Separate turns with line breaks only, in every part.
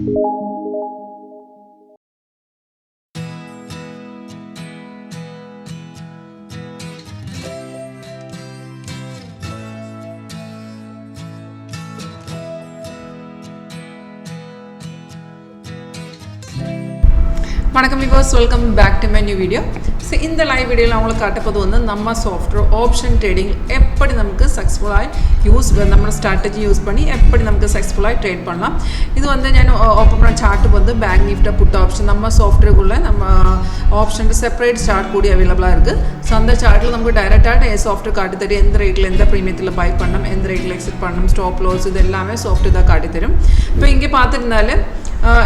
வணக்கம் viewers, welcome back to my new video. So இந்த live வீடியோவில் அவங்களுக்கு காட்டப்போது வந்து நம்ம சாஃப்ட்வேர் ஆப்ஷன் ட்ரேடிங் எப்படி நமக்கு സക്സസ്ഫുള്ളായി നമ്മുടെ സ്ട്രാറ്റജി യൂസ് பண்ணி எப்படி நமக்கு சக்ஸஸ்ஃபுல்லாக ட்ரேட் பண்ணலாம். இது வந்து ഞാൻ ഓപ്പൺ பண்ண ചാർട്ട് வந்து பேங்க் நிஃப்டி புட் ஆப்ஷன் நம்ம சாஃப்ட்வேருக்குள்ளே நம்ம ஆப்ஷன் செப்பரேட் சார்ட் கூடி அவைலபிளாக இருக்குது. ஸோ அந்த சார்ட்டில் நமக்கு டைரெக்டாக சாஃப்ட்வேர் காட்டி தரும் எந்த ரேட்டில் எந்த ப்ரீமியத்தில் பை பண்ணணும், எந்த ரேட்டில் எக்ஸிட் பண்ணணும், ஸ்டாப் லாஸ் இது எல்லாமே சாஃப்ட்வேர் தான் காட்டி தரும். இப்போ இங்கே பார்த்துருந்தாலே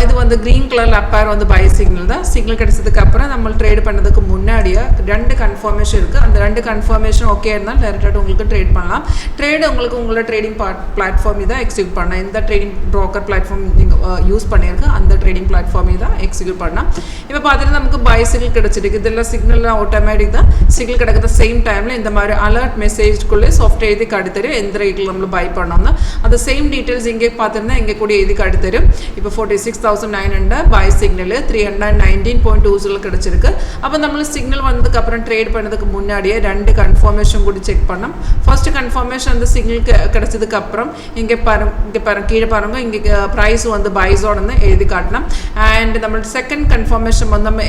இது வந்து க்ரீன் கலரில் அப்பேர் வந்து பை சிக்னல் தான். சிக்னல் கிடைச்சதுக்கு அப்புறம் நம்ம ட்ரேட் பண்ணதுக்கு முன்னாடியே 2 கன்ஃபர்மேஷன் இருக்குது. அந்த 2 கன்ஃபர்மேஷன் ஓகே இருந்தாலும் டேரெக்டாக உங்களுக்கு ட்ரேட் பண்ணலாம். ட்ரேடு உங்களுக்கு உங்களோட ட்ரேடிங் பிளாட்ஃபார்ம் தான் எக்ஸிக்யூட் பண்ணலாம். எந்த ட்ரேடிங் ப்ரோக்கர் பிளாட்ஃபார்ம் நீங்கள் யூஸ் பண்ணியிருக்கு அந்த ட்ரேடிங் பிளாட்ஃபார்மே தான் எக்ஸிக்யூட் பண்ணலாம். இப்போ பார்த்துட்டு நமக்கு பை சிக்னல் கிடச்சிருக்கு. இதெல்லாம் சிக்னல்லாம் ஆட்டோமேட்டிக் தான். சிக்னல் கிடைக்கிற சேம் டைமில் இந்த மாதிரி அலர்ட் மெசேஜ்க்குள்ளே சாஃப்ட்வேர் எழுதி காட்டி தரும் எந்த ரேட்டில் நம்ம பை பண்ணோம்னா அந்த சேம் டீட்டெயில்ஸ் இங்கே பார்த்துருந்தா இங்கே கூட எழுதி காட்டி தரும். இப்போ 46,900 பை சிக்னல் 319.20 கிடச்சிருக்கு. அப்போ நம்ம சிக்னல் வந்ததுக்கப்புறம் ட்ரேட் பண்ணதுக்கு முன்னாடியே 2 கன்ஃபர்மேஷன் கூட செக் பண்ணோம். ஃபர்ஸ்ட் கன்ஃபர்மேஷன் அந்த சிக்னல் கிடைச்சதுக்கப்புறம் இங்கே பாருங்க கீழே பாருங்க இங்கே ப்ரைஸ் வந்து பைஸோட எழுதி காட்டணும். அண்ட் நம்ம செகண்ட் கன்ஃபர்மேஷன் வந்து நம்ம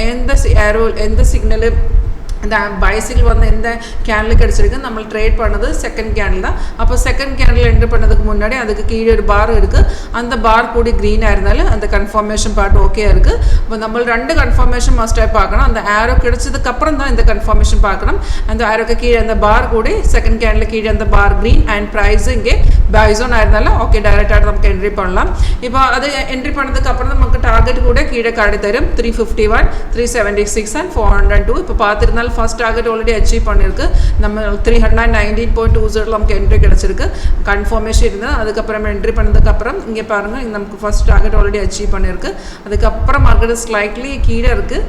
எந்த சிக்னலு இந்த பைசிக்கிள் வந்து எந்த கேண்டில் கிடச்சிருக்கு நம்ம ட்ரேட் பண்ணது செகண்ட் கேண்டில் தான். அப்போ செகண்ட் கேண்டில் என்ட்ரு பண்ணதுக்கு முன்னாடி அதுக்கு கீழே ஒரு பார் இருக்குது. அந்த பார் கூடி க்ரீனாக இருந்தாலும் அந்த கன்ஃபர்மேஷன் பார்ட் ஓகே இருக்குது. இப்போ நம்ம 2 கன்ஃபர்மேஷன் மஸ்டாக பார்க்கணும். அந்த ஆரோ கிடைச்சதுக்கப்புறம் தான் இந்த கன்ஃபர்மேஷன் பார்க்கணும். அந்த ஆரோக்கு கீழே அந்த பார் கூடி செகண்ட் கேண்டில் கீழே அந்த பார் க்ரீன் அண்ட் ப்ரைஸ் இங்கே பைஸோனாக இருந்தாலும் ஓகே டைரெக்டாக நமக்கு என்ட்ரி பண்ணலாம். இப்போ அது என்ட்ரி பண்ணதுக்கப்புறம் நமக்கு டார்கெட் கூட கீழே காட்டி தரும் 351, 376 அண்ட் 402. இப்போ பார்த்துருந்தாலும் ஃபர்ஸ்ட் டார்கெட் ஆல்ரெடி அச்சீவ் பண்ணியிருக்கு. நம்ம 319.20 நமக்கு என்ட்ரி கிடச்சிருக்கு. கன்ஃபர்மேஷன் இருந்தால் அதுக்கப்புறம் என்ட்ரி பண்ணதுக்கப்புறம் இங்கே பாருங்கள் நமக்கு ஃபர்ஸ்ட் டார்கெட் ஆல்ரெடி அச்சீவ் பண்ணியிருக்கு. அதுக்கப்புறம் மார்க்கெட் ஸ்லைட்லி கீழே இருக்குது.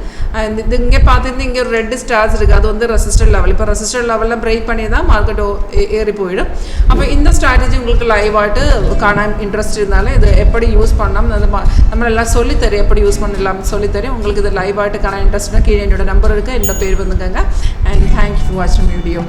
இது இங்கே பார்த்துருந்து இங்கே ஒரு 2 ஸ்டார்ஸ் இருக்குது. அது வந்து ரெசிஸ்டர் லெவல். இப்போ ரெசிஸ்டர் லெவலில் பிரேக் பண்ணி தான் மார்க்கெட் ஏறி போயிடும். அப்போ இந்த ஸ்ட்ராட்டஜி உங்களுக்கு லைவாட்டு காண இன்ட்ரெஸ்ட் இருந்தாலும் இது எப்படி யூஸ் பண்ணலாம் நம்ம எல்லாம் சொல்லித்தரும் எப்படி யூஸ் பண்ணலாம் சொல்லித்தரும். உங்களுக்கு இது லைவாட்டு காண இன்ட்ரெஸ்ட்னா கீழே என்னோட நம்பர் இருக்குது, என்னோட பேர் வந்துங்க. And thank you for watching my video.